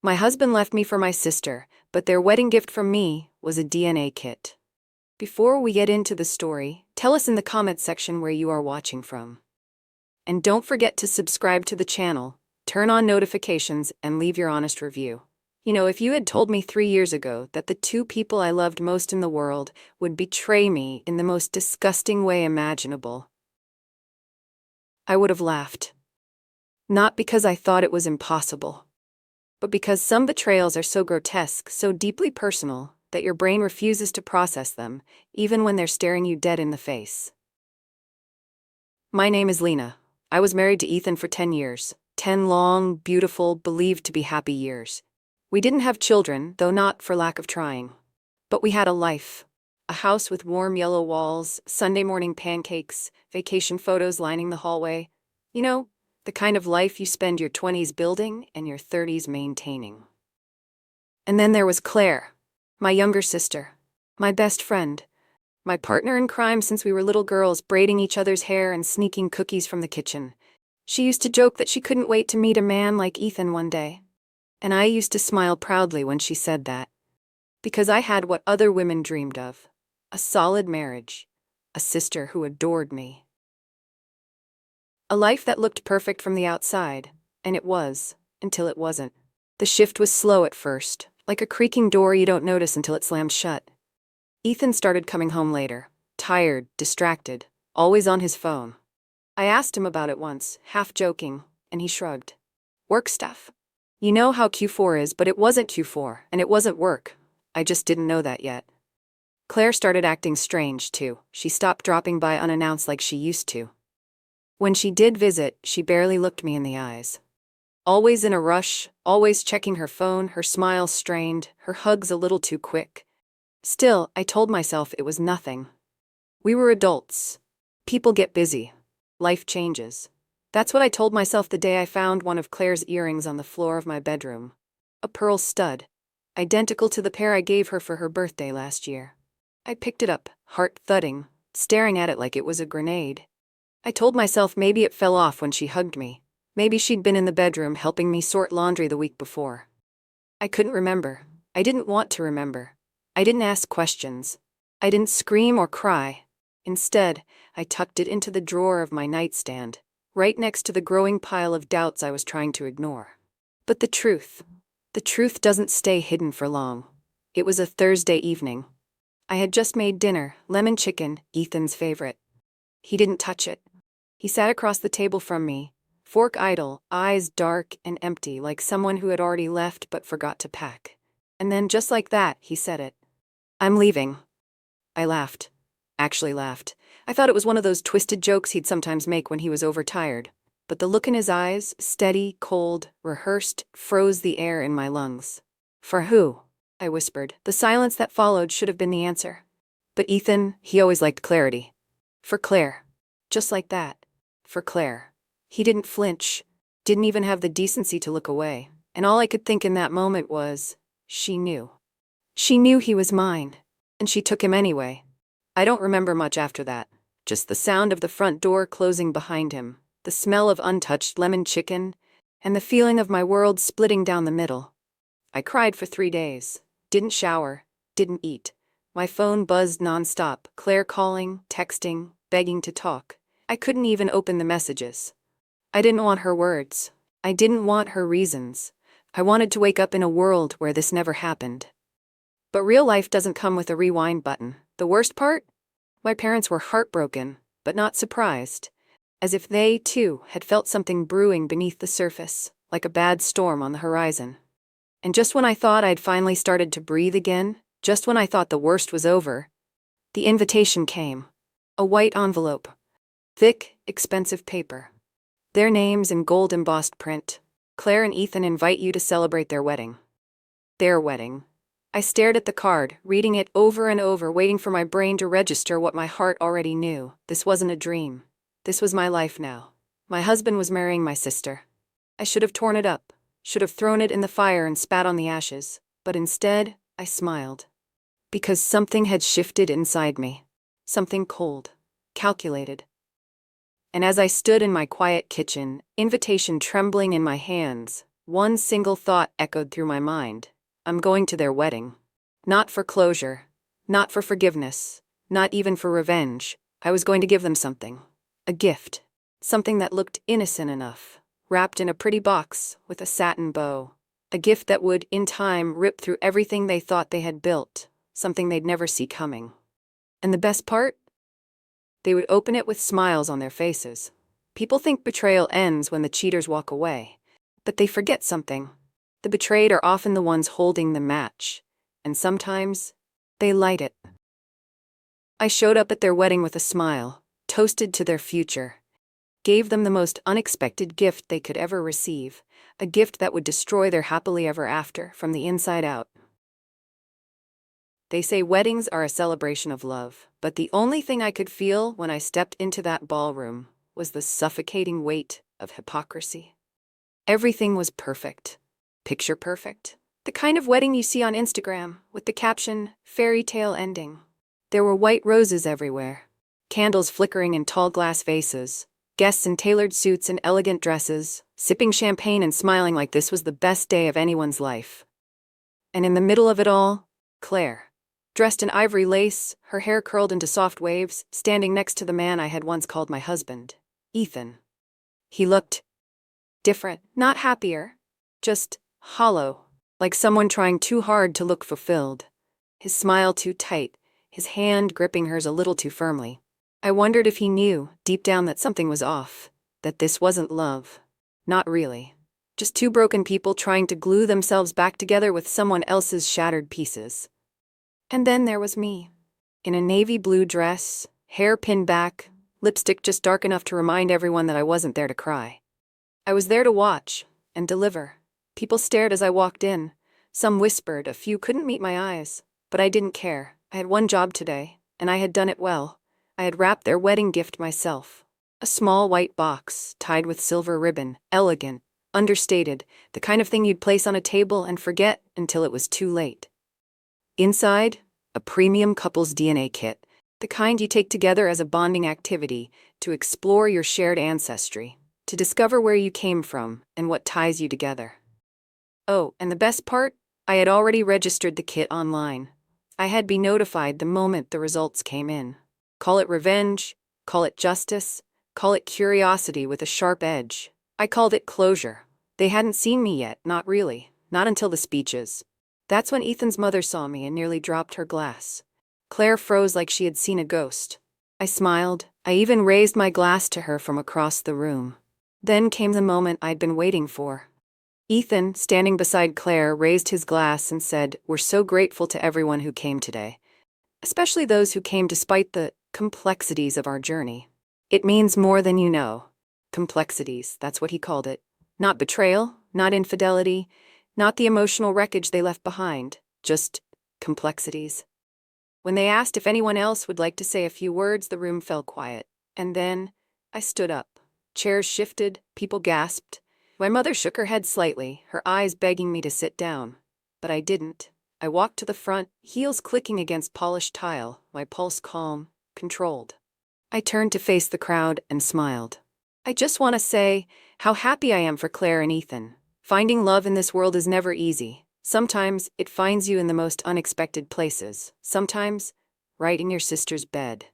My husband left me for my sister, but their wedding gift from me was a DNA kit. Before we get into the story, tell us in the comments section where you are watching from. And don't forget to subscribe to the channel, turn on notifications, and leave your honest review. If you had told me 3 years ago that the two people I loved most in the world would betray me in the most disgusting way imaginable, I would have laughed. Not because I thought it was impossible, but because some betrayals are so grotesque, so deeply personal, that your brain refuses to process them, even when they're staring you dead in the face. My name is Lena. I was married to Ethan for 10 years. 10 long, beautiful, believed to be happy years. We didn't have children, though not for lack of trying. But we had a life. A house with warm yellow walls, Sunday morning pancakes, vacation photos lining the hallway. The kind of life you spend your 20s building and your 30s maintaining. And then there was Claire, my younger sister, my best friend, my partner in crime since we were little girls, braiding each other's hair and sneaking cookies from the kitchen. She used to joke that she couldn't wait to meet a man like Ethan one day. And I used to smile proudly when she said that. Because I had what other women dreamed of: a solid marriage, a sister who adored me. A life that looked perfect from the outside, and it was, until it wasn't. The shift was slow at first, like a creaking door you don't notice until it slams shut. Ethan started coming home later, tired, distracted, always on his phone. I asked him about it once, half joking, and he shrugged. Work stuff. You know how Q4 is, but it wasn't Q4, and it wasn't work. I just didn't know that yet. Claire started acting strange, too. She stopped dropping by unannounced like she used to. When she did visit, she barely looked me in the eyes. Always in a rush, always checking her phone, her smile strained, her hugs a little too quick. Still, I told myself it was nothing. We were adults. People get busy. Life changes. That's what I told myself the day I found one of Claire's earrings on the floor of my bedroom. A pearl stud, identical to the pair I gave her for her birthday last year. I picked it up, heart thudding, staring at it like it was a grenade. I told myself maybe it fell off when she hugged me. Maybe she'd been in the bedroom helping me sort laundry the week before. I couldn't remember. I didn't want to remember. I didn't ask questions. I didn't scream or cry. Instead, I tucked it into the drawer of my nightstand, right next to the growing pile of doubts I was trying to ignore. But the truth doesn't stay hidden for long. It was a Thursday evening. I had just made dinner, lemon chicken, Ethan's favorite. He didn't touch it. He sat across the table from me, fork idle, eyes dark and empty like someone who had already left but forgot to pack. And then just like that, he said it. I'm leaving. I laughed. Actually laughed. I thought it was one of those twisted jokes he'd sometimes make when he was overtired. But the look in his eyes, steady, cold, rehearsed, froze the air in my lungs. For who? I whispered. The silence that followed should have been the answer. But Ethan, he always liked clarity. For Claire. Just like that. For Claire. He didn't flinch, didn't even have the decency to look away, and all I could think in that moment was, she knew. She knew he was mine, and she took him anyway. I don't remember much after that, just the sound of the front door closing behind him, the smell of untouched lemon chicken, and the feeling of my world splitting down the middle. I cried for 3 days, didn't shower, didn't eat. My phone buzzed nonstop, Claire calling, texting, begging to talk. I couldn't even open the messages. I didn't want her words. I didn't want her reasons. I wanted to wake up in a world where this never happened. But real life doesn't come with a rewind button. The worst part? My parents were heartbroken, but not surprised. As if they, too, had felt something brewing beneath the surface, like a bad storm on the horizon. And just when I thought I'd finally started to breathe again, just when I thought the worst was over, the invitation came. A white envelope. Thick, expensive paper. Their names in gold-embossed print. Claire and Ethan invite you to celebrate their wedding. Their wedding. I stared at the card, reading it over and over, waiting for my brain to register what my heart already knew. This wasn't a dream. This was my life now. My husband was marrying my sister. I should have torn it up, should have thrown it in the fire and spat on the ashes, but instead, I smiled. Because something had shifted inside me. Something cold, calculated. And as I stood in my quiet kitchen, invitation trembling in my hands, One single thought echoed through my mind. I'm going to their wedding. Not for closure. Not for forgiveness. Not even for revenge. I was going to give them something. A gift. Something that looked innocent enough. Wrapped in a pretty box with a satin bow. A gift that would, in time, rip through everything they thought they had built. Something they'd never see coming. And the best part? They would open it with smiles on their faces. People think betrayal ends when the cheaters walk away. But they forget something. The betrayed are often the ones holding the match. And sometimes, they light it. I showed up at their wedding with a smile, toasted to their future. Gave them the most unexpected gift they could ever receive. A gift that would destroy their happily ever after from the inside out. They say weddings are a celebration of love, but the only thing I could feel when I stepped into that ballroom was the suffocating weight of hypocrisy. Everything was perfect. Picture perfect. The kind of wedding you see on Instagram, with the caption, fairy tale ending. There were white roses everywhere, candles flickering in tall glass vases, guests in tailored suits and elegant dresses, sipping champagne and smiling like this was the best day of anyone's life. And in the middle of it all, Claire. Dressed in ivory lace, her hair curled into soft waves, standing next to the man I had once called my husband, Ethan. He looked different, not happier, just hollow, like someone trying too hard to look fulfilled. His smile too tight, his hand gripping hers a little too firmly. I wondered if he knew, deep down, that something was off, that this wasn't love. Not really. Just two broken people trying to glue themselves back together with someone else's shattered pieces. And then there was me, in a navy blue dress, hair pinned back, lipstick just dark enough to remind everyone that I wasn't there to cry. I was there to watch and deliver. People stared as I walked in. Some whispered, a few couldn't meet my eyes. But I didn't care. I had one job today, and I had done it well. I had wrapped their wedding gift myself. A small white box, tied with silver ribbon, elegant, understated, the kind of thing you'd place on a table and forget until it was too late. Inside, a premium couple's DNA kit, the kind you take together as a bonding activity to explore your shared ancestry, to discover where you came from and what ties you together. Oh, and the best part? I had already registered the kit online. I had been notified the moment the results came in. Call it revenge, call it justice, call it curiosity with a sharp edge. I called it closure. They hadn't seen me yet, not really, not until the speeches. That's when Ethan's mother saw me and nearly dropped her glass. Claire froze like she had seen a ghost. I smiled. I even raised my glass to her from across the room. Then came the moment I'd been waiting for. Ethan, standing beside Claire, raised his glass and said, "We're so grateful to everyone who came today. Especially those who came despite the complexities of our journey. It means more than you know." Complexities, that's what he called it. Not betrayal, not infidelity, not the emotional wreckage they left behind, just complexities. When they asked if anyone else would like to say a few words, the room fell quiet. And then, I stood up. Chairs shifted, people gasped. My mother shook her head slightly, her eyes begging me to sit down. But I didn't. I walked to the front, heels clicking against polished tile, my pulse calm, controlled. I turned to face the crowd and smiled. I just want to say how happy I am for Claire and Ethan. Finding love in this world is never easy. Sometimes it finds you in the most unexpected places. Sometimes, right in your sister's bed.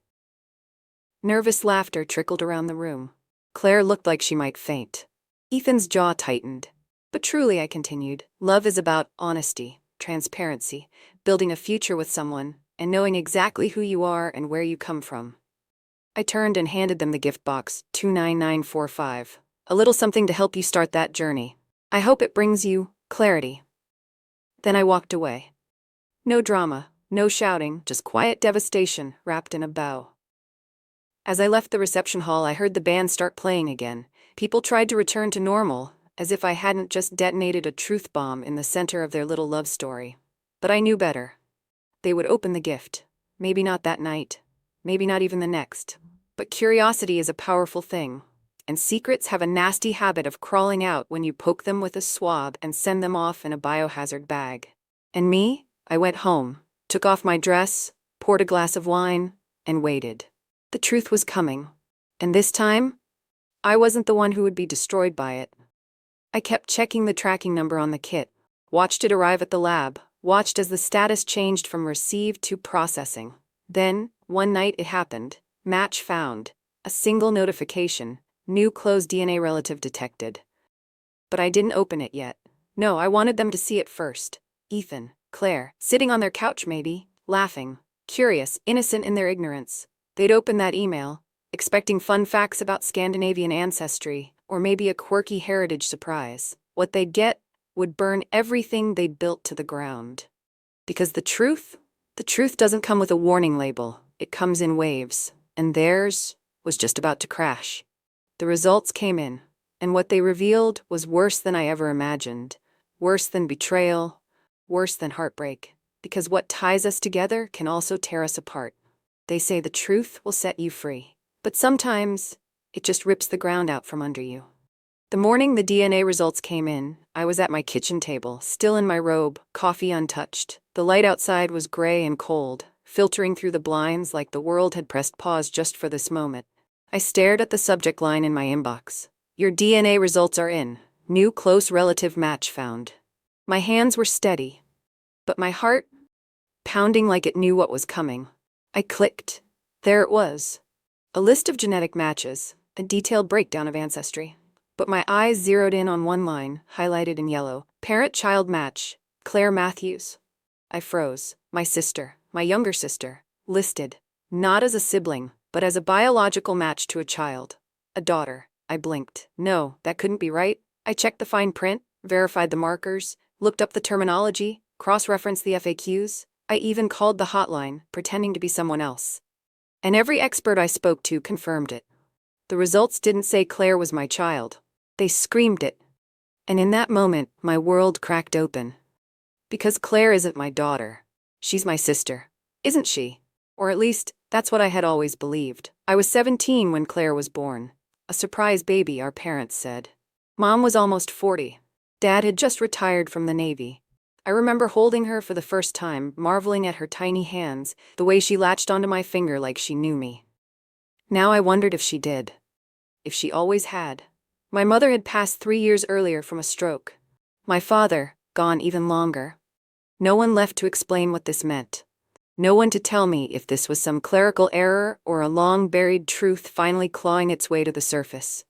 Nervous laughter trickled around the room. Claire looked like she might faint. Ethan's jaw tightened. But truly, I continued, love is about honesty, transparency, building a future with someone, and knowing exactly who you are and where you come from. I turned and handed them the gift box, 29945. A little something to help you start that journey. I hope it brings you clarity. Then I walked away. No drama, no shouting, just quiet devastation wrapped in a bow. As I left the reception hall, I heard the band start playing again. People tried to return to normal, as if I hadn't just detonated a truth bomb in the center of their little love story. But I knew better. They would open the gift. Maybe not that night. Maybe not even the next. But curiosity is a powerful thing. And secrets have a nasty habit of crawling out when you poke them with a swab and send them off in a biohazard bag. And me? I went home, took off my dress, poured a glass of wine, and waited. The truth was coming. And this time, I wasn't the one who would be destroyed by it. I kept checking the tracking number on the kit, watched it arrive at the lab, watched as the status changed from received to processing. Then, one night it happened. Match found. A single notification. New closed DNA relative detected. But I didn't open it yet. No, I wanted them to see it first. Ethan, Claire, sitting on their couch maybe, laughing, curious, innocent in their ignorance. They'd open that email, expecting fun facts about Scandinavian ancestry, or maybe a quirky heritage surprise. What they'd get would burn everything they'd built to the ground. Because the truth doesn't come with a warning label. It comes in waves, and theirs was just about to crash. The results came in, and what they revealed was worse than I ever imagined. Worse than betrayal, worse than heartbreak. Because what ties us together can also tear us apart. They say the truth will set you free, but sometimes it just rips the ground out from under you. The morning the DNA results came in, I was at my kitchen table, still in my robe, coffee untouched. The light outside was gray and cold, filtering through the blinds like the world had pressed pause just for this moment. I stared at the subject line in my inbox. Your DNA results are in. New close relative match found. My hands were steady, but my heart pounding like it knew what was coming. I clicked. There it was. A list of genetic matches, a detailed breakdown of ancestry. But my eyes zeroed in on one line, highlighted in yellow. Parent-child match, Claire Matthews. I froze. My sister, my younger sister, listed. Not as a sibling, but as a biological match to a child. A daughter. I blinked. No, that couldn't be right. I checked the fine print, verified the markers, looked up the terminology, cross-referenced the FAQs. I even called the hotline, pretending to be someone else. And every expert I spoke to confirmed it. The results didn't say Claire was my child. They screamed it. And in that moment, my world cracked open. Because Claire isn't my daughter. She's my sister. Isn't she? Or at least, that's what I had always believed. I was 17 when Claire was born. A surprise baby, our parents said. Mom was almost 40. Dad had just retired from the Navy. I remember holding her for the first time, marveling at her tiny hands, the way she latched onto my finger like she knew me. Now I wondered if she did. If she always had. My mother had passed 3 years earlier from a stroke. My father, gone even longer. No one left to explain what this meant. No one to tell me if this was some clerical error or a long-buried truth finally clawing its way to the surface.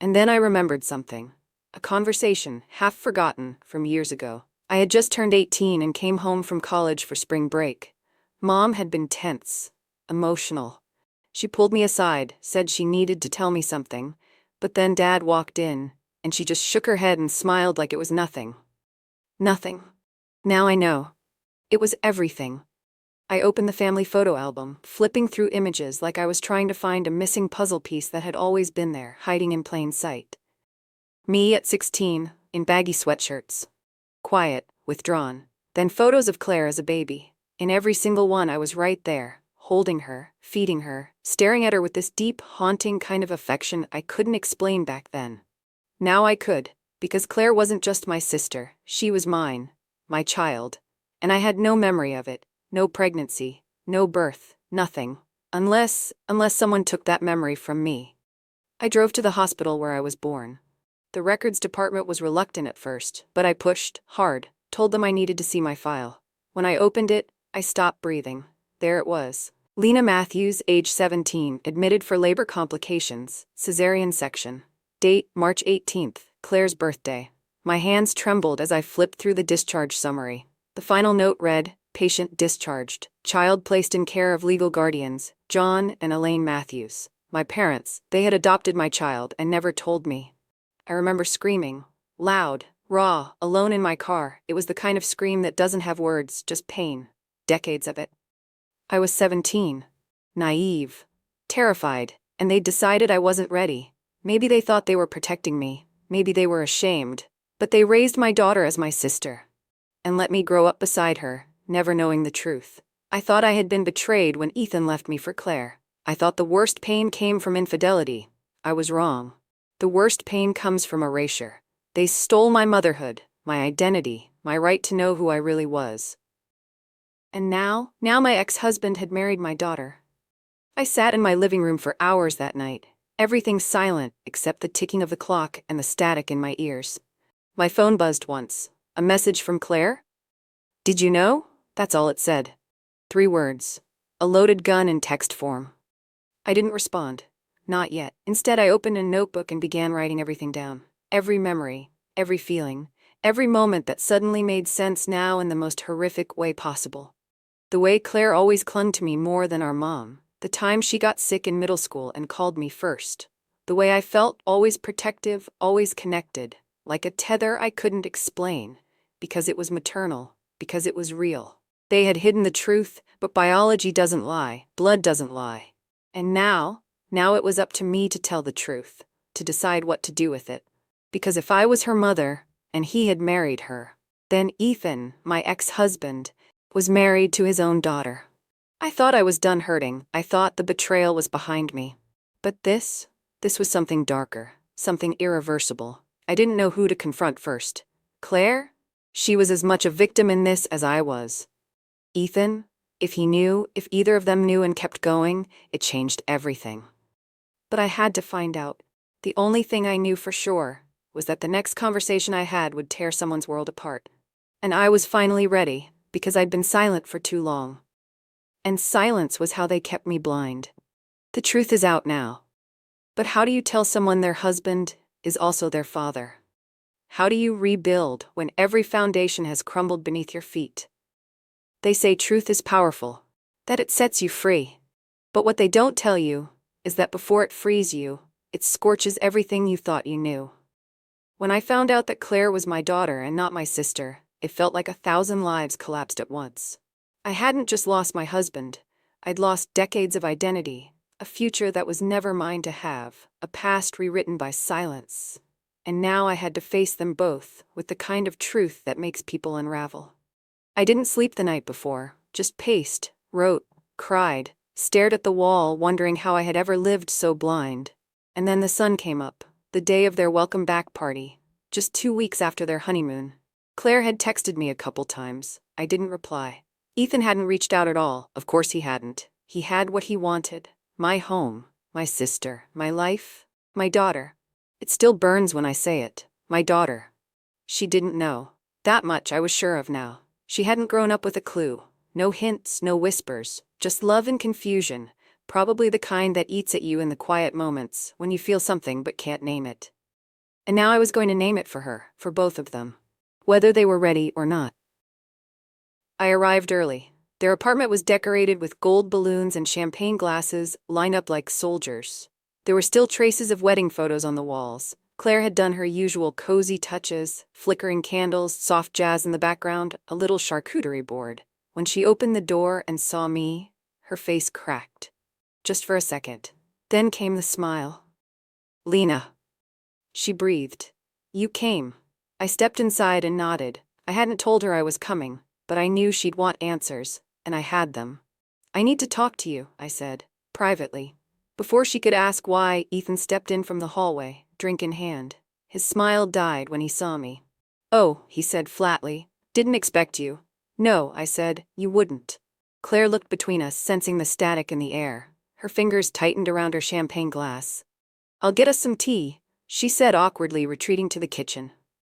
And then I remembered something. A conversation, half forgotten, from years ago. I had just turned 18 and came home from college for spring break. Mom had been tense, emotional. She pulled me aside, said she needed to tell me something. But then Dad walked in, and she just shook her head and smiled like it was nothing. Nothing. Now I know. It was everything. I opened the family photo album, flipping through images like I was trying to find a missing puzzle piece that had always been there, hiding in plain sight. Me at 16, in baggy sweatshirts. Quiet, withdrawn. Then photos of Claire as a baby. In every single one I was right there. Holding her, feeding her, staring at her with this deep, haunting kind of affection I couldn't explain back then. Now I could, because Claire wasn't just my sister, she was mine, my child. And I had no memory of it, no pregnancy, no birth, nothing, unless someone took that memory from me. I drove to the hospital where I was born. The records department was reluctant at first, but I pushed, hard, told them I needed to see my file. When I opened it, I stopped breathing. There it was. Lena Matthews, age 17, admitted for labor complications, cesarean section. Date, March 18th, Claire's birthday. My hands trembled as I flipped through the discharge summary. The final note read, patient discharged. Child placed in care of legal guardians, John and Elaine Matthews. My parents, they had adopted my child and never told me. I remember screaming. Loud, raw, alone in my car. It was the kind of scream that doesn't have words, just pain. Decades of it. I was 17, naive, terrified, and they'd decided I wasn't ready. Maybe they thought they were protecting me, maybe they were ashamed, but they raised my daughter as my sister, and let me grow up beside her, never knowing the truth. I thought I had been betrayed when Ethan left me for Claire. I thought the worst pain came from infidelity. I was wrong. The worst pain comes from erasure. They stole my motherhood, my identity, my right to know who I really was. And now my ex-husband had married my daughter. I sat in my living room for hours that night, everything silent except the ticking of the clock and the static in my ears. My phone buzzed once. A message from Claire? Did you know? That's all it said. 3 words. A loaded gun in text form. I didn't respond. Not yet. Instead, I opened a notebook and began writing everything down. Every memory, every feeling, every moment that suddenly made sense now in the most horrific way possible. The way Claire always clung to me more than our mom. The time she got sick in middle school and called me first. The way I felt, always protective, always connected. Like a tether I couldn't explain. Because it was maternal. Because it was real. They had hidden the truth, but biology doesn't lie. Blood doesn't lie. And now it was up to me to tell the truth. To decide what to do with it. Because if I was her mother, and he had married her, then Ethan, my ex-husband, was married to his own daughter. I thought I was done hurting. I thought the betrayal was behind me. But this was something darker, something irreversible. I didn't know who to confront first. Claire? She was as much a victim in this as I was. Ethan? If he knew, if either of them knew and kept going, it changed everything. But I had to find out. The only thing I knew for sure was that the next conversation I had would tear someone's world apart. And I was finally ready, because I'd been silent for too long. And silence was how they kept me blind. The truth is out now. But how do you tell someone their husband is also their father? How do you rebuild when every foundation has crumbled beneath your feet? They say truth is powerful, that it sets you free. But what they don't tell you is that before it frees you, it scorches everything you thought you knew. When I found out that Claire was my daughter and not my sister, it felt like 1,000 lives collapsed at once. I hadn't just lost my husband, I'd lost decades of identity, a future that was never mine to have, a past rewritten by silence. And now I had to face them both with the kind of truth that makes people unravel. I didn't sleep the night before, just paced, wrote, cried, stared at the wall, wondering how I had ever lived so blind. And then the sun came up, the day of their welcome back party, just 2 weeks after their honeymoon. Claire had texted me a couple times. I didn't reply. Ethan hadn't reached out at all. Of course he hadn't. He had what he wanted. My home, my sister, my life, my daughter. It still burns when I say it. My daughter. She didn't know. That much I was sure of now. She hadn't grown up with a clue. No hints, no whispers. Just love and confusion. Probably the kind that eats at you in the quiet moments, when you feel something but can't name it. And now I was going to name it for her, for both of them. Whether they were ready or not. I arrived early. Their apartment was decorated with gold balloons and champagne glasses lined up like soldiers. There were still traces of wedding photos on the walls. Claire had done her usual cozy touches, flickering candles, soft jazz in the background, a little charcuterie board. When she opened the door and saw me, her face cracked. Just for a second. Then came the smile. "Lena." She breathed. "You came." I stepped inside and nodded. I hadn't told her I was coming, but I knew she'd want answers, and I had them. "I need to talk to you," I said, privately. Before she could ask why, Ethan stepped in from the hallway, drink in hand. His smile died when he saw me. "Oh," he said flatly. "Didn't expect you." "No," I said, "you wouldn't." Claire looked between us, sensing the static in the air. Her fingers tightened around her champagne glass. "I'll get us some tea," she said awkwardly, retreating to the kitchen.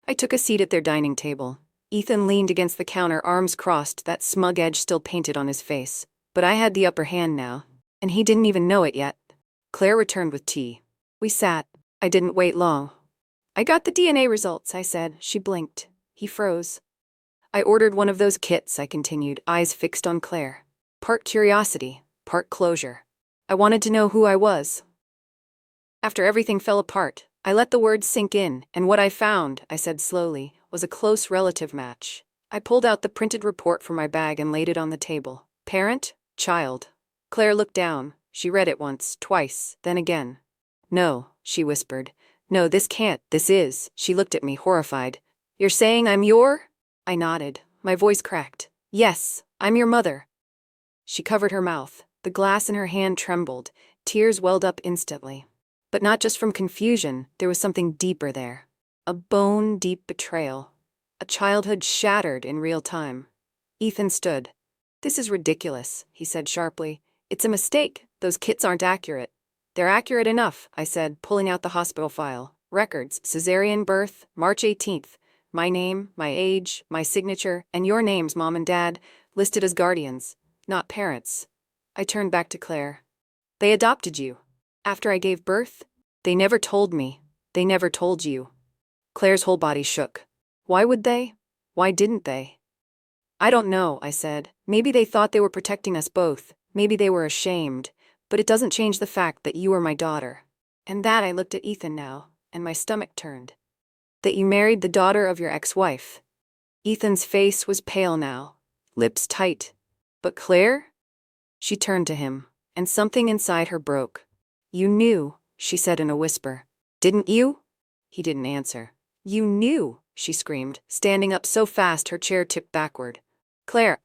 I took a seat at their dining table. Ethan leaned against the counter, arms crossed, that smug edge still painted on his face. But I had the upper hand now, and he didn't even know it yet. Claire returned with tea. We sat. I didn't wait long. "I got the DNA results," I said. She blinked. He froze. "I ordered one of those kits," I continued, eyes fixed on Claire. Part curiosity, part closure. I wanted to know who I was. After everything fell apart, I let the words sink in, and what I found, I said slowly, was a close relative match. I pulled out the printed report from my bag and laid it on the table. Parent, child. Claire looked down. She read it once, twice, then again. "No," she whispered. "No, this can't, this is." She looked at me, horrified. "You're saying I'm your?" I nodded. My voice cracked. "Yes, I'm your mother." She covered her mouth. The glass in her hand trembled. Tears welled up instantly. But not just from confusion, there was something deeper there. A bone-deep betrayal. A childhood shattered in real time. Ethan stood. "This is ridiculous," he said sharply. "It's a mistake. Those kits aren't accurate." "They're accurate enough," I said, pulling out the hospital file. "Records, cesarean birth, March 18th. My name, my age, my signature, and your names, Mom and Dad, listed as guardians, not parents. I turned back to Claire. They adopted you. After I gave birth? They never told me. They never told you. Claire's whole body shook. Why would they? Why didn't they? I don't know, I said. Maybe they thought they were protecting us both. Maybe they were ashamed. But it doesn't change the fact that you are my daughter. And that I looked at Ethan now, and my stomach turned. That you married the daughter of your ex-wife. Ethan's face was pale now, lips tight. But Claire? She turned to him, and something inside her broke. You knew, she said in a whisper. Didn't you? He didn't answer. You knew, she screamed, standing up so fast her chair tipped backward. Claire,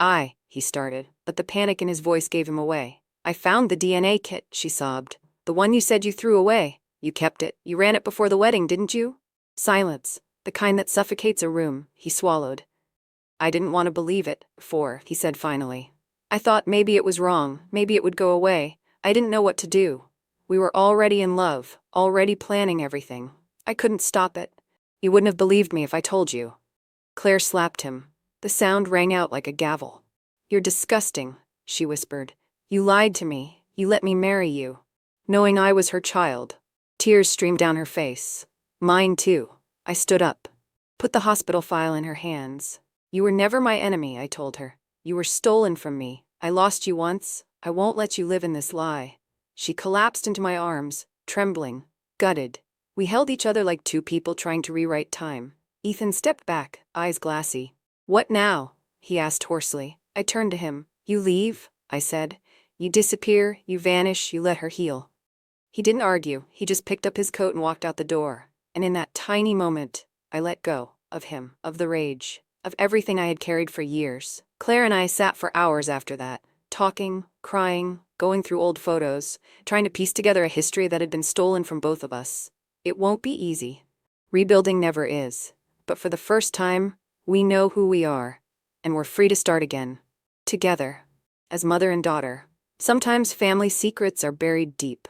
he started, but the panic in his voice gave him away. I found the DNA kit, she sobbed. The one you said you threw away. You kept it. You ran it before the wedding, didn't you? Silence, the kind that suffocates a room, he swallowed. I didn't want to believe it, he said finally. I thought maybe it was wrong, maybe it would go away. I didn't know what to do. We were already in love, already planning everything. I couldn't stop it. You wouldn't have believed me if I told you. Claire slapped him. The sound rang out like a gavel. You're disgusting, she whispered. You lied to me. You let me marry you, knowing I was her child. Tears streamed down her face. Mine too. I stood up. Put the hospital file in her hands. You were never my enemy, I told her. You were stolen from me. I lost you once. I won't let you live in this lie. She collapsed into my arms, trembling, gutted. We held each other like two people trying to rewrite time. Ethan stepped back, eyes glassy. What now? He asked hoarsely. I turned to him. You leave, I said. You disappear, you vanish, you let her heal. He didn't argue. He just picked up his coat and walked out the door. And in that tiny moment, I let go of him, of the rage, of everything I had carried for years. Claire and I sat for hours after that, talking, crying, going through old photos, trying to piece together a history that had been stolen from both of us. It won't be easy. Rebuilding never is. But for the first time, we know who we are, and we're free to start again. Together, as mother and daughter. Sometimes family secrets are buried deep.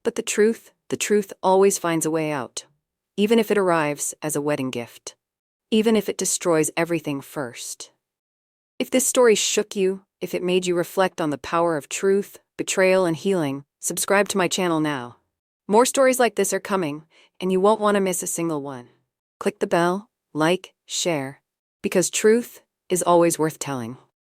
But the truth always finds a way out. Even if it arrives as a wedding gift. Even if it destroys everything first. If this story shook you, if it made you reflect on the power of truth, betrayal, and healing, subscribe to my channel now. More stories like this are coming, and you won't want to miss a single one. Click the bell, like, share, because truth is always worth telling.